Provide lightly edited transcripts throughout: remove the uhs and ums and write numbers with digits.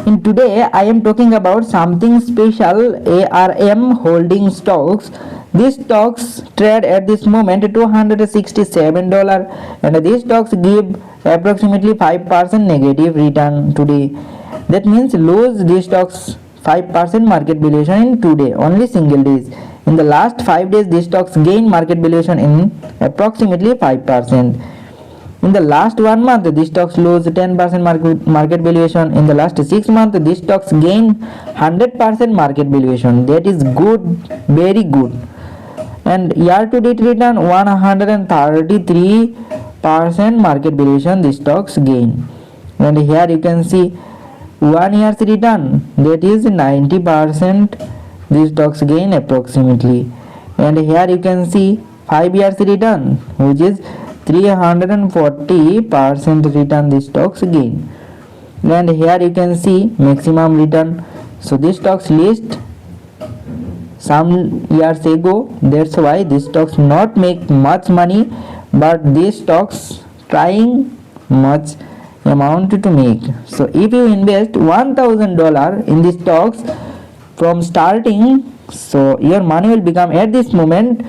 In today I am talking about something special, ARM holding stocks. These stocks trade at this moment $267 and these stocks give approximately 5% negative return today. That means lose these stocks 5% market valuation in today, only single days. In the last 5 days these stocks gain market valuation in approximately 5%. In the last 1 month, these stocks lose 10% market valuation. In the last 6 months, these stocks gain 100% market valuation. That is good, very good. And year to date return 133% market valuation these stocks gain. And here you can see 1 year's return, that is 90% these stocks gain approximately. And here you can see 5 years return, which is 340% return these stocks gain. And here you can see maximum return. So these stocks list some years ago, that's why these stocks not make much money, but these stocks trying much amount to make. So if you invest $1000 in these stocks from starting, so your money will become at this moment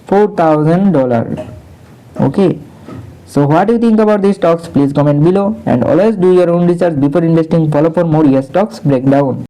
$4000. Okay, so what do you think about these stocks? Please comment below and always do your own research before investing. Follow for more stocks breakdown.